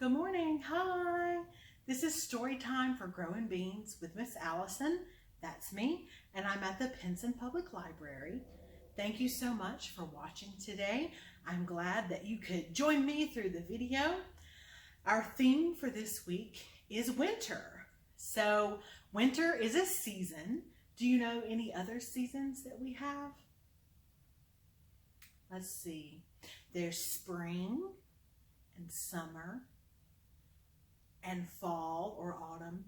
Good morning. Hi. This is story time for Growin' Beans with Miss Allison. That's me. And I'm at the Pinson Public Library. Thank you so much for watching today. I'm glad that you could join me through the video. Our theme for this week is winter. So winter is a season. Do you know any other seasons that we have? Let's see. There's spring and summer and fall or autumn.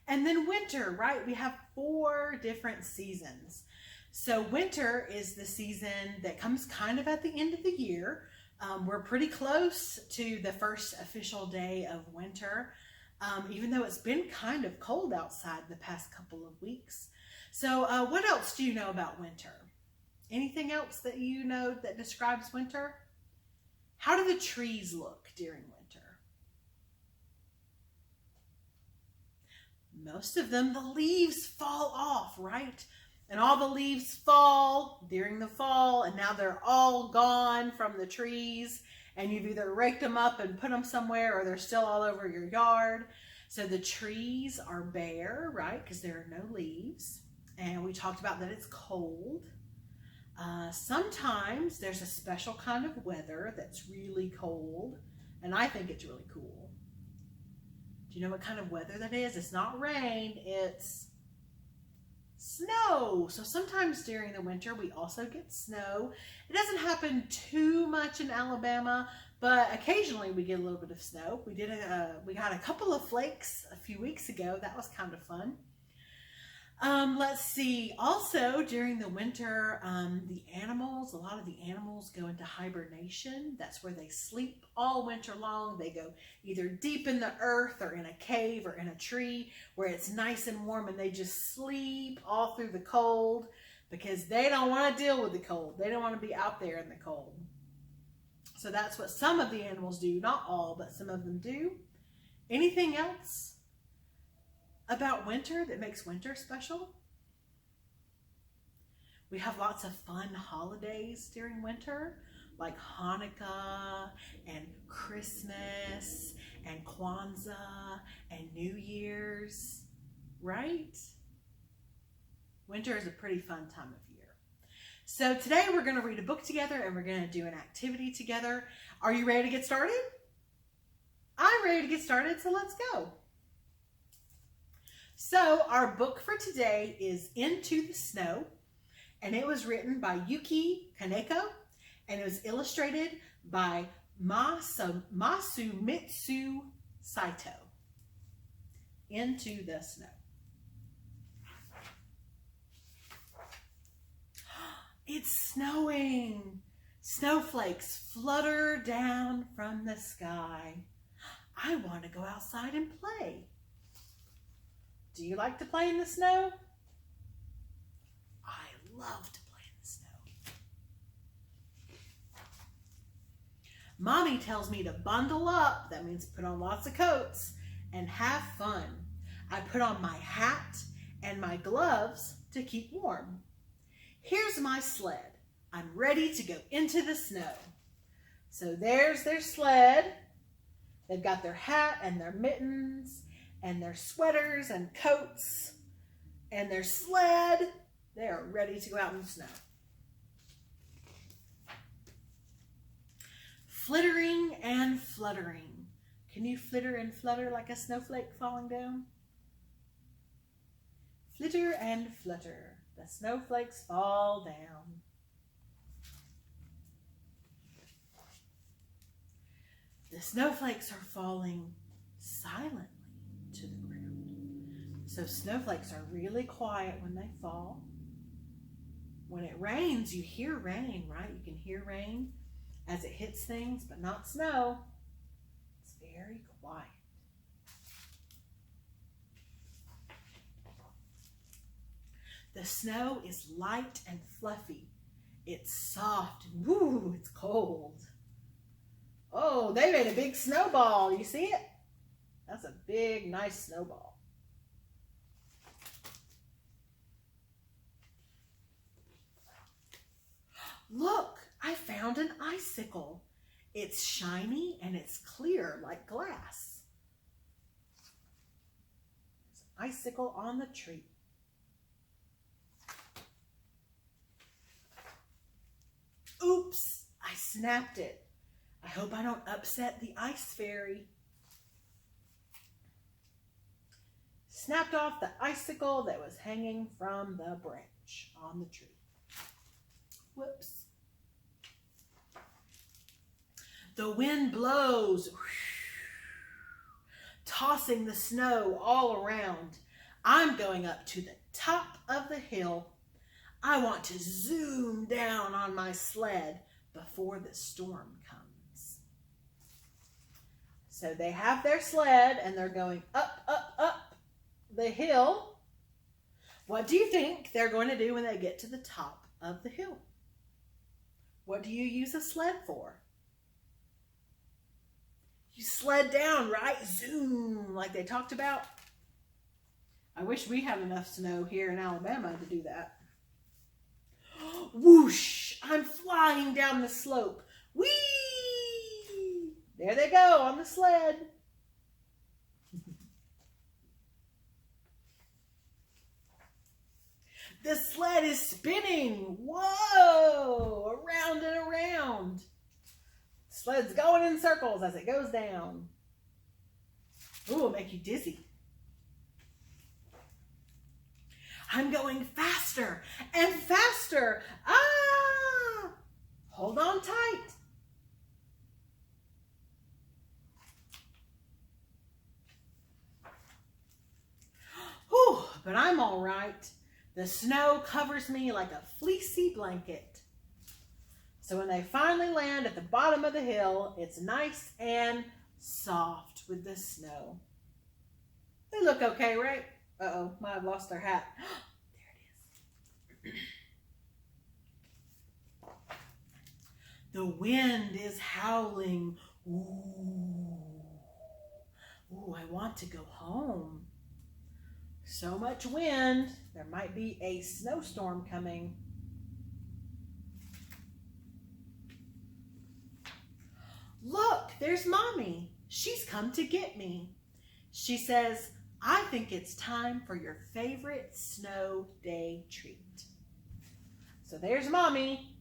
And then winter, right? We have 4 different seasons. So winter is the season that comes kind of at the end of the year. We're pretty close to the first official day of winter, even though it's been kind of cold outside the past couple of weeks. So what else do you know about winter? Anything else that you know that describes winter? How do the trees look during winter? Most of them, the leaves fall off, right? And all the leaves fall during the fall, and now they're all gone from the trees, and you've either raked them up and put them somewhere, or they're still all over your yard. So the trees are bare, right? Because there are no leaves. And we talked about that it's cold. Sometimes there's a special kind of weather that's really cold, and I think it's really cool. Do you know what kind of weather that is? It's not rain, it's snow. So sometimes during the winter we also get snow. It doesn't happen too much in Alabama, but occasionally we get a little bit of snow. We got a couple of flakes a few weeks ago. That was kind of fun. Let's see. Also, during the winter, a lot of the animals go into hibernation. That's where they sleep all winter long. They go either deep in the earth or in a cave or in a tree where it's nice and warm, and they just sleep all through the cold because they don't want to deal with the cold. They don't want to be out there in the cold. So that's what some of the animals do. Not all, but some of them do. Anything else about winter that makes winter special? We have lots of fun holidays during winter, like Hanukkah and Christmas and Kwanzaa and New Year's, right? Winter is a pretty fun time of year. So today we're going to read a book together and we're going to do an activity together. Are you ready to get started? I'm ready to get started, so let's go. So our book for today is Into the Snow, and it was written by Yuki Kaneko, and it was illustrated by Masumitsu Saito. Into the Snow. It's snowing. Snowflakes flutter down from the sky. I want to go outside and play. Do you like to play in the snow? I love to play in the snow. Mommy tells me to bundle up, that means put on lots of coats, and have fun. I put on my hat and my gloves to keep warm. Here's my sled. I'm ready to go into the snow. So there's their sled. They've got their hat and their mittens and their sweaters and coats and their sled. They are ready to go out in the snow. Flittering and fluttering. Can you flitter and flutter like a snowflake falling down? Flitter and flutter. The snowflakes fall down. The snowflakes are falling silently to the ground. So snowflakes are really quiet when they fall. When it rains, you hear rain, right? You can hear rain as it hits things, but not snow. It's very quiet. The snow is light and fluffy. It's soft. Woo, it's cold. Oh, they made a big snowball. You see it? That's a big, nice snowball. Look, I found an icicle. It's shiny and it's clear like glass. There's an icicle on the tree. Oops, I snapped it. I hope I don't upset the ice fairy. Snapped off the icicle that was hanging from the branch on the tree. Whoops. The wind blows, tossing the snow all around. I'm going up to the top of the hill. I want to zoom down on my sled before the storm comes. So they have their sled and they're going up, up, up the hill. What do you think they're going to do when they get to the top of the hill? What do you use a sled for? You sled down, right? Zoom, like they talked about. I wish we had enough snow here in Alabama to do that. Whoosh! I'm flying down the slope. Whee! There they go on the sled. The sled is spinning. Whoa! Around and around. Sled's going in circles as it goes down. Ooh, it'll make you dizzy. I'm going faster and faster. Ah! Hold on tight. Whew, but I'm all right. The snow covers me like a fleecy blanket. So when they finally land at the bottom of the hill, it's nice and soft with the snow. They look okay, right? Uh-oh, might have lost their hat. There it is. The wind is howling. Ooh. Ooh, I want to go home. So much wind, there might be a snowstorm coming. Look, there's Mommy. She's come to get me. She says, I think it's time for your favorite snow day treat. So there's Mommy.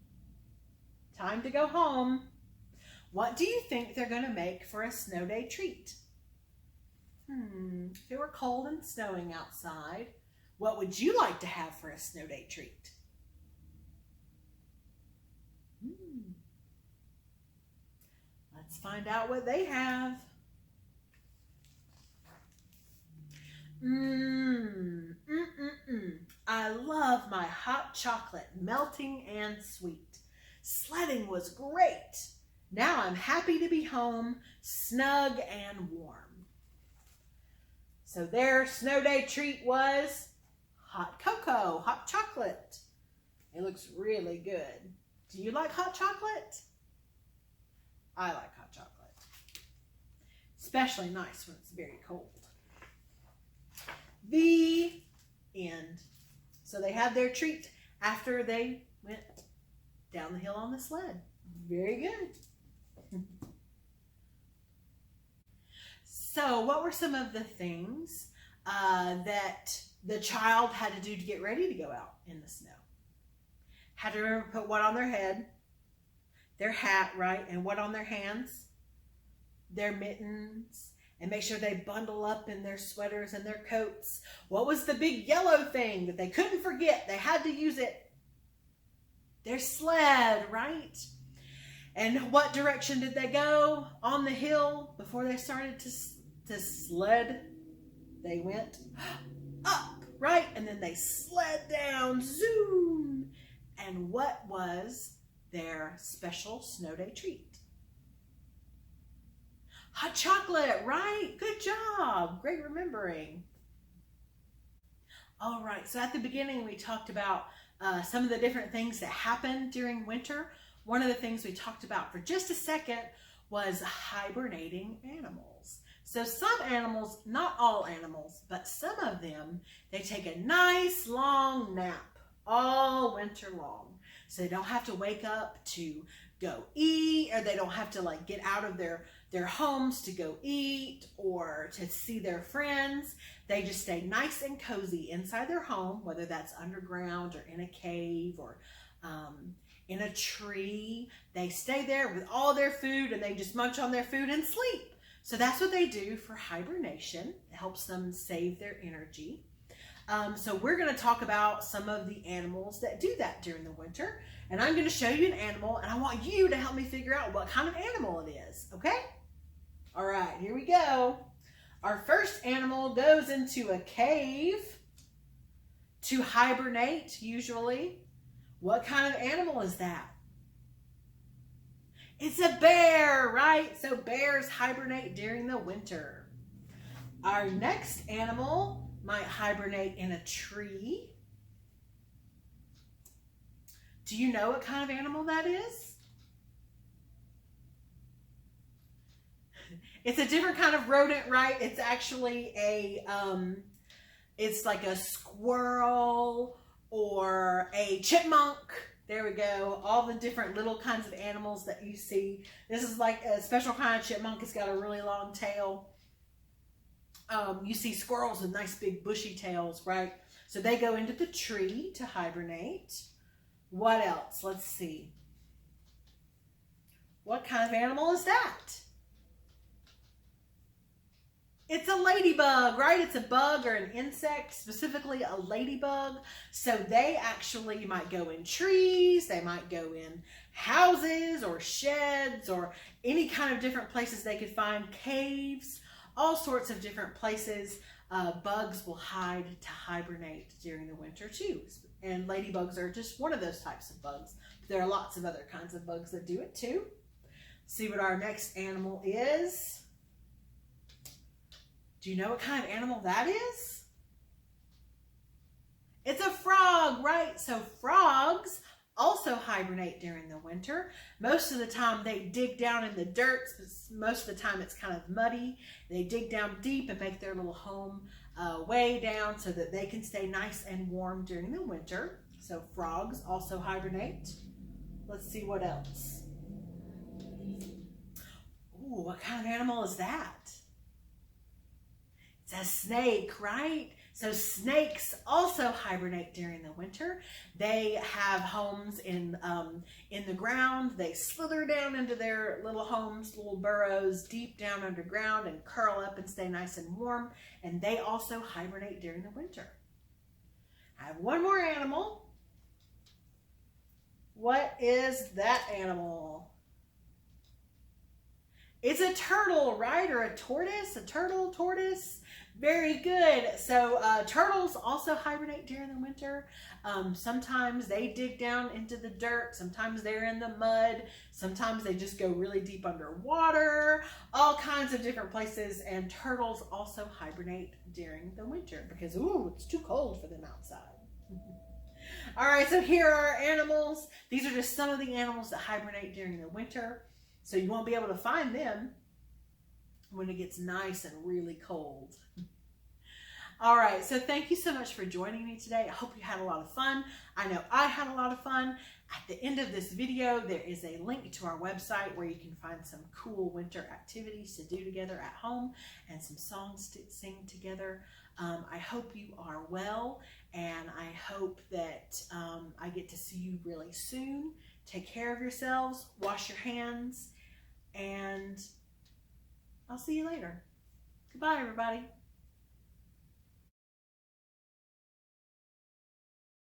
Time to go home. What do you think they're going to make for a snow day treat? If it were cold and snowing outside, what would you like to have for a snow day treat? Let's find out what they have. I love my hot chocolate, melting and sweet. Sledding was great. Now I'm happy to be home, snug and warm. So their snow day treat was hot cocoa, hot chocolate. It looks really good. Do you like hot chocolate? I like hot chocolate. Especially nice when it's very cold. The end. So they had their treat after they went down the hill on the sled. Very good. So what were some of the things that the child had to do to get ready to go out in the snow? Had to remember to put what on their head? Their hat, right? And what on their hands? Their mittens. And make sure they bundle up in their sweaters and their coats. What was the big yellow thing that they couldn't forget? They had to use it. Their sled, right? And what direction did they go on the hill before they started to sled? They went up, right? And then they sled down, zoom. And what was their special snow day treat? Hot chocolate, right? Good job. Great remembering. All right, so at the beginning we talked about some of the different things that happen during winter. One of the things we talked about for just a second was hibernating animals. So some animals, not all animals, but some of them, they take a nice long nap all winter long. So they don't have to wake up to go eat, or they don't have to like get out of their homes to go eat or to see their friends. They just stay nice and cozy inside their home, whether that's underground or in a cave or in a tree. They stay there with all their food and they just munch on their food and sleep. So that's what they do for hibernation. It helps them save their energy. So we're going to talk about some of the animals that do that during the winter. And I'm going to show you an animal, and I want you to help me figure out what kind of animal it is, okay? All right, here we go. Our first animal goes into a cave to hibernate, usually. What kind of animal is that? It's a bear, right? So bears hibernate during the winter. Our next animal might hibernate in a tree. Do you know what kind of animal that is? It's a different kind of rodent, right? It's actually it's like a squirrel or a chipmunk. There we go. All the different little kinds of animals that you see. This is like a special kind of chipmunk. It's got a really long tail. You see squirrels with nice big bushy tails, right? So they go into the tree to hibernate. What else? Let's see. What kind of animal is that? It's a ladybug, right? It's a bug or an insect, specifically a ladybug. So they actually might go in trees, they might go in houses or sheds or any kind of different places they could find, caves, all sorts of different places. Bugs will hide to hibernate during the winter too. And ladybugs are just one of those types of bugs. There are lots of other kinds of bugs that do it too. See what our next animal is. Do you know what kind of animal that is? It's a frog, right? So frogs also hibernate during the winter. Most of the time they dig down in the dirt. Most of the time it's kind of muddy. They dig down deep and make their little home way down so that they can stay nice and warm during the winter. So frogs also hibernate. Let's see what else. Ooh, what kind of animal is that? It's a snake, right? So snakes also hibernate during the winter. They have homes in the ground. They slither down into their little homes, little burrows deep down underground and curl up and stay nice and warm. And they also hibernate during the winter. I have one more animal. What is that animal? It's a turtle, right? Or a tortoise, a turtle, tortoise. Very good. So turtles also hibernate during the winter. Sometimes they dig down into the dirt. Sometimes they're in the mud. Sometimes they just go really deep underwater. All kinds of different places. And turtles also hibernate during the winter because, ooh, it's too cold for them outside. All right, so here are our animals. These are just some of the animals that hibernate during the winter. So you won't be able to find them when it gets nice and really cold. All right, so thank you so much for joining me today. I hope you had a lot of fun. I know I had a lot of fun. At the end of this video, there is a link to our website where you can find some cool winter activities to do together at home and some songs to sing together. I hope you are well, and I hope that I get to see you really soon. Take care of yourselves, wash your hands, and I'll see you later. Goodbye, everybody.